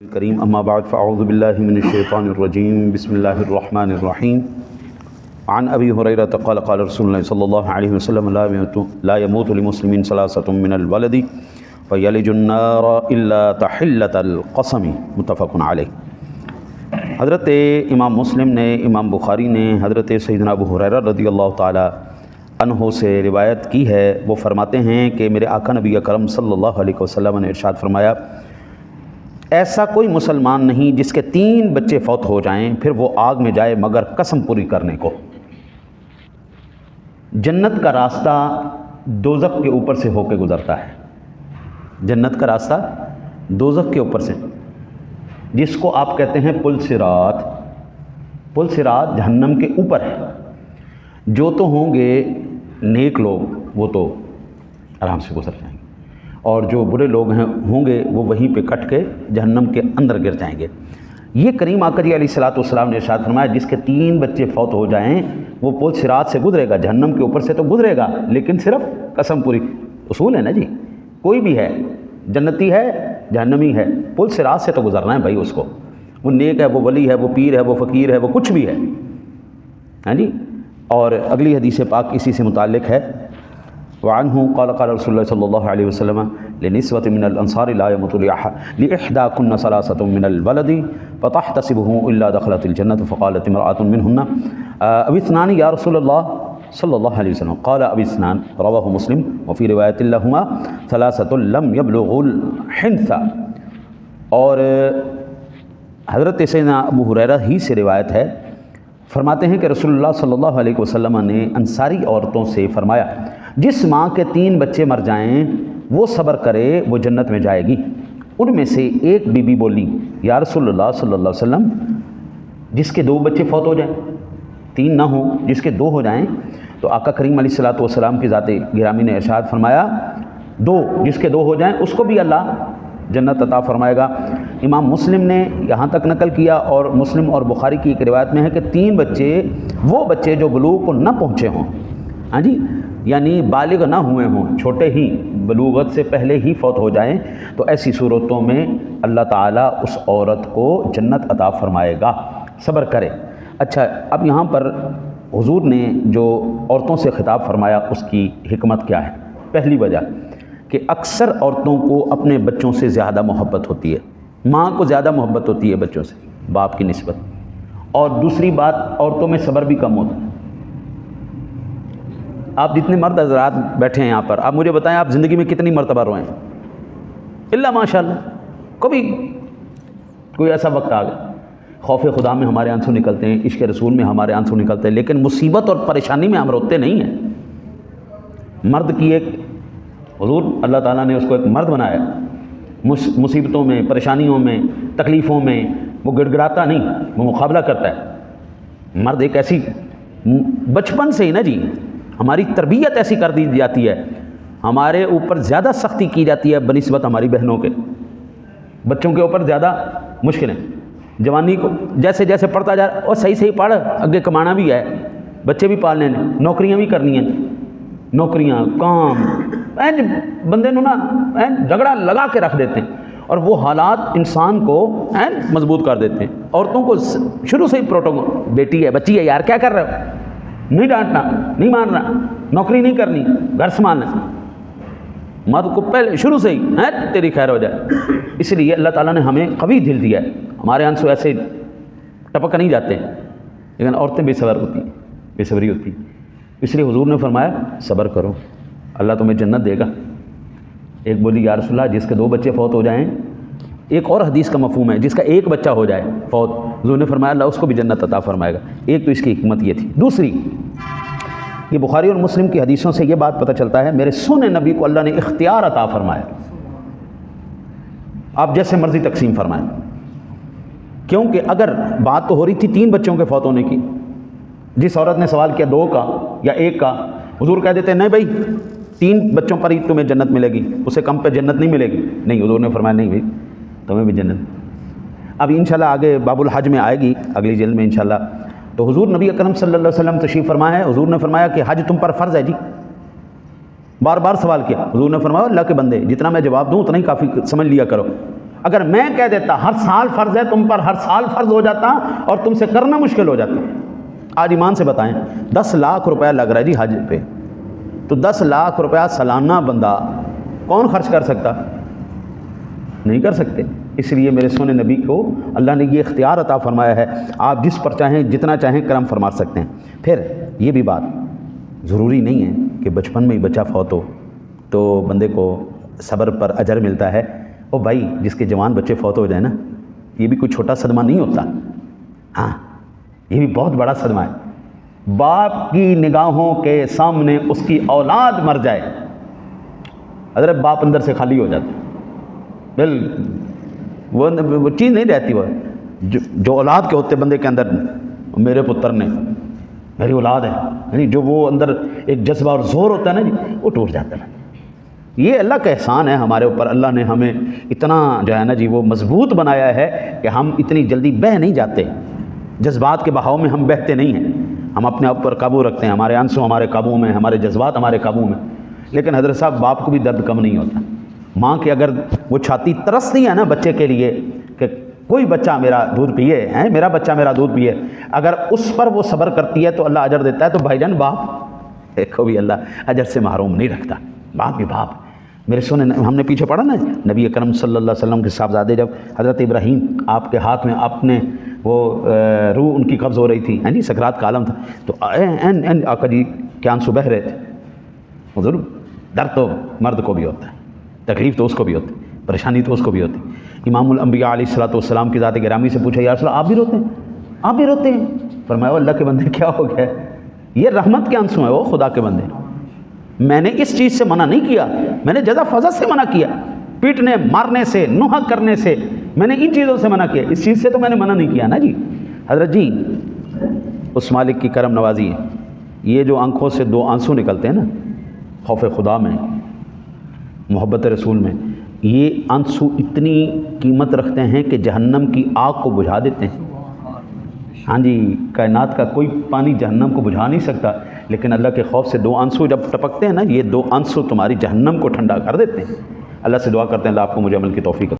کریم اما بعد فاعوذ باللہ من الشیطان الرجیم بسم اللہ الرحمن الرحیم عن ابی ہریرہ قال قال رسول اللہ صلی اللہ علیہ وسلم لا يموت لمسلم ثلاثة من الولد فیلج النار الا تحلة القسم متفق علیہ۔ حضرت امام مسلم نے، امام بخاری نے حضرت سیدنا ابو ہریرہ رضی اللہ تعالی عنہ سے روایت کی ہے۔ وہ فرماتے ہیں کہ میرے آقا نبی اکرم صلی اللہ علیہ وسلم نے ارشاد فرمایا، ایسا کوئی مسلمان نہیں جس کے 3 بچے فوت ہو جائیں پھر وہ آگ میں جائے مگر قسم پوری کرنے کو۔ جنت کا راستہ دوزخ کے اوپر سے ہو کے گزرتا ہے، جنت کا راستہ دوزخ کے اوپر سے، جس کو آپ کہتے ہیں پل صراط۔ پل صراط جہنم کے اوپر ہے۔ جو تو ہوں گے نیک لوگ وہ تو آرام سے گزر جائیں گے، اور جو برے لوگ ہوں گے وہ وہیں پہ کٹ کے جہنم کے اندر گر جائیں گے۔ یہ کریم آقا علیہ الصلوۃ والسلام نے ارشاد فرمایا، جس کے 3 بچے فوت ہو جائیں وہ پل صراط سے گزرے گا، جہنم کے اوپر سے تو گزرے گا لیکن صرف قسم پوری۔ اصول ہے نا جی، کوئی بھی ہے، جنتی ہے جہنمی ہے، پل صراط سے تو گزرنا ہے بھائی اس کو۔ وہ نیک ہے، وہ ولی ہے، وہ پیر ہے، وہ فقیر ہے، وہ کچھ بھی ہے، ہاں جی۔ اور اگلی حدیث پاک اسی سے متعلق ہے۔ وعنہ قال قال رسول اللہ صلی اللہ علیہ وسلم لنسوة من الانصار لا يموت لإحداكن ثلاثة من الولد فتحتسبه الا دخلت الجنة فقالت امرأة منهن ابي اثنان یا رسول اللہ صلی اللہ علیہ وسلم قال ابي اثنان رواه مسلم وفي روایت لهما ثلاثة لم يبلغوا الحنث۔ اور حضرت سیدنا ابو ہریرہ ہی سے روایت ہے، فرماتے ہیں کہ رسول اللہ صلی اللہ علیہ وسلم نے انصاری عورتوں سے فرمایا، جس ماں کے 3 بچے مر جائیں وہ صبر کرے وہ جنت میں جائے گی۔ ان میں سے ایک بی بی بولی، یا رسول اللہ صلی اللہ علیہ وسلم جس کے 2 بچے فوت ہو جائیں، 3 نہ ہوں، جس کے 2 ہو جائیں، تو آقا کریم علیہ الصلوۃ والسلام کی ذات گرامی نے ارشاد فرمایا 2، جس کے 2 ہو جائیں اس کو بھی اللہ جنت عطا فرمائے گا۔ امام مسلم نے یہاں تک نقل کیا، اور مسلم اور بخاری کی ایک روایت میں ہے کہ 3 بچے وہ بچے جو بلوغ کو نہ پہنچے ہوں، ہاں جی، یعنی بالغ نہ ہوئے ہوں، چھوٹے ہی بلوغت سے پہلے ہی فوت ہو جائیں، تو ایسی صورتوں میں اللہ تعالیٰ اس عورت کو جنت عطا فرمائے گا، صبر کرے۔ اچھا، اب یہاں پر حضور نے جو عورتوں سے خطاب فرمایا اس کی حکمت کیا ہے؟ پہلی وجہ کہ اکثر عورتوں کو اپنے بچوں سے زیادہ محبت ہوتی ہے، ماں کو زیادہ محبت ہوتی ہے بچوں سے باپ کی نسبت، اور دوسری بات عورتوں میں صبر بھی کم ہوتا ہے۔ آپ جتنے مرد حضرات بیٹھے ہیں یہاں پر، آپ مجھے بتائیں آپ زندگی میں کتنی مرتبہ روئے ہیں؟ اللہ ماشاءاللہ کبھی کوئی ایسا وقت آ گیا، خوف خدا میں ہمارے آنسو نکلتے ہیں، عشق رسول میں ہمارے آنسو نکلتے ہیں، لیکن مصیبت اور پریشانی میں ہم روتے نہیں ہیں۔ مرد کی ایک حضور اللہ تعالیٰ نے اس کو ایک مرد بنایا، مصیبتوں میں، پریشانیوں میں، تکلیفوں میں وہ گڑ گڑاتا نہیں، وہ مقابلہ کرتا ہے۔ مرد ایک ایسی، بچپن سے ہی نا جی ہماری تربیت ایسی کر دی جاتی ہے، ہمارے اوپر زیادہ سختی کی جاتی ہے بنسبت ہماری بہنوں کے، بچوں کے اوپر زیادہ مشکل ہے۔ جوانی کو جیسے جیسے پڑھتا جا رہا، اور صحیح پڑھ، اگے کمانا بھی ہے، بچے بھی پالنے ہیں، نوکریاں بھی کرنی ہیں، نوکریاں، کام، بندے نو نا جھگڑا لگا کے رکھ دیتے ہیں، اور وہ حالات انسان کو مضبوط کر دیتے ہیں۔ عورتوں کو شروع سے ہی پروٹوکول، بیٹی ہے، بچی ہے، یار کیا کر رہے ہو، نہیں ڈانٹنا، نہیں مارنا، نوکری نہیں کرنی، گھر سنبھالنا، مرد کو پہلے شروع سے ہی تیری خیر ہو جائے۔ اس لیے اللہ تعالیٰ نے ہمیں قوی دل دیا ہے، ہمارے آنسو ایسے ٹپک نہیں جاتے ہیں، لیکن عورتیں بے صبر ہوتی ہیں، بے صبری ہوتی ہیں۔ اس لیے حضور نے فرمایا صبر کرو، اللہ تمہیں جنت دے گا۔ ایک بولی یا رسول اللہ جس کے 2 بچے فوت ہو جائیں، ایک اور حدیث کا مفہوم ہے جس کا 1 بچہ ہو جائے فوت، حضور نے فرمایا اللہ اس کو بھی جنت عطا فرمائے گا۔ ایک تو اس کی حکمت یہ تھی۔ دوسری، یہ بخاری اور مسلم کی حدیثوں سے یہ بات پتہ چلتا ہے، میرے سونے نبی کو اللہ نے اختیار عطا فرمایا، آپ جیسے مرضی تقسیم فرمائیں، کیونکہ اگر بات تو ہو رہی تھی 3 بچوں کے فوت ہونے کی، جس عورت نے سوال کیا 2 کا یا 1 کا، حضور کہہ دیتے نہیں بھائی 3 بچوں پر ہی تمہیں جنت ملے گی، اسے کم پہ جنت نہیں ملے گی، نہیں، حضور نے فرمایا نہیں بھائی تمہیں بھی جنت۔ اب انشاءاللہ آگے باب الحج میں آئے گی اگلی جلد میں انشاءاللہ، تو حضور نبی اکرم صلی اللہ علیہ وسلم تشریف فرما ہے، حضور نے فرمایا کہ حج تم پر فرض ہے جی، بار بار سوال کیا، حضور نے فرمایا اللہ کے بندے جتنا میں جواب دوں اتنا ہی کافی، سمجھ لیا کرو، اگر میں کہہ دیتا ہر سال فرض ہے تم پر، ہر سال فرض ہو جاتا اور تم سے کرنا مشکل ہو جاتا۔ آج ایمان سے بتائیں 10 لاکھ روپیہ لگ رہا ہے جی حج پہ، تو 10 لاکھ روپیہ سالانہ بندہ کون خرچ کر سکتا؟ نہیں کر سکتے۔ اس لیے میرے سونے نبی کو اللہ نے یہ اختیار عطا فرمایا ہے، آپ جس پر چاہیں جتنا چاہیں کرم فرما سکتے ہیں۔ پھر یہ بھی بات ضروری نہیں ہے کہ بچپن میں ہی بچہ فوت ہو تو بندے کو صبر پر اجر ملتا ہے۔ او بھائی، جس کے جوان بچے فوت ہو جائیں نا، یہ بھی کوئی چھوٹا صدمہ نہیں ہوتا، ہاں یہ بھی بہت بڑا صدمہ ہے۔ باپ کی نگاہوں کے سامنے اس کی اولاد مر جائے، حضرت باپ اندر سے خالی ہو جاتا ہے، وہ چیز نہیں رہتی، وہ جو اولاد کے ہوتے بندے کے اندر، میرے پتر نے، میری اولاد ہے، یعنی جو وہ اندر ایک جذبہ اور زور ہوتا ہے نا جی، وہ ٹوٹ جاتا ہے۔ یہ اللہ کا احسان ہے ہمارے اوپر، اللہ نے ہمیں اتنا جو ہے نا جی وہ مضبوط بنایا ہے کہ ہم اتنی جلدی بہہ نہیں جاتے، جذبات کے بہاؤ میں ہم بہتے نہیں ہیں، ہم اپنے آپ پر قابو رکھتے ہیں، ہمارے آنسو ہمارے قابو میں، ہمارے جذبات ہمارے قابو میں۔ لیکن حضرت صاحب باپ کو بھی درد کم نہیں ہوتا، ماں کی اگر وہ چھاتی ترستی ہے نا بچے کے لیے کہ کوئی بچہ میرا دودھ پیے، میرا بچہ میرا دودھ پیے، اگر اس پر وہ صبر کرتی ہے تو اللہ اجر دیتا ہے۔ تو بھائی جان باپ کو بھی اللہ اجر سے محروم نہیں رکھتا، باپ بھی باپ۔ میرے سونے ہم نے پیچھے پڑھا نا نبی اکرم صلی اللہ علیہ وسلم کے صاحبزادے جب حضرت ابراہیم آپ کے ہاتھ میں اپنے وہ روح ان کی قبض ہو رہی تھی، جی سکرات کا عالم تھا، تو این آقا جی کے آنسو بہہ رہے تھے۔ حضور درد تو مرد کو بھی ہوتا ہے، تکلیف تو اس کو بھی ہوتی ہے، پریشانی تو اس کو بھی ہوتی ہے۔ امام الانبیاء علیہ الصلوۃ والسلام کی ذات گرامی سے پوچھا، یا رسول اللہ آپ بھی روتے ہیں؟ آپ بھی روتے ہیں؟ فرمایا اللہ کے بندے کیا ہو گیا، یہ رحمت کے آنسو ہیں، وہ خدا کے بندے، میں نے اس چیز سے منع نہیں کیا، میں نے جزا فضا سے منع کیا، پیٹنے مارنے سے نوحہ کرنے سے، میں نے ان چیزوں سے منع کیا، اس چیز سے تو میں نے منع نہیں کیا نا جی۔ حضرت جی اس مالک کی کرم نوازی ہے، یہ جو آنکھوں سے 2 آنسو نکلتے ہیں نا خوف خدا میں، محبت رسول میں، یہ آنسو اتنی قیمت رکھتے ہیں کہ جہنم کی آگ کو بجھا دیتے ہیں۔ ہاں جی، کائنات کا کوئی پانی جہنم کو بجھا نہیں سکتا، لیکن اللہ کے خوف سے 2 آنسو جب ٹپکتے ہیں نا، یہ 2 آنسو تمہاری جہنم کو ٹھنڈا کر دیتے ہیں۔ اللہ سے دعا کرتے ہیں اللہ آپ کو مجھے عمل کی توفیق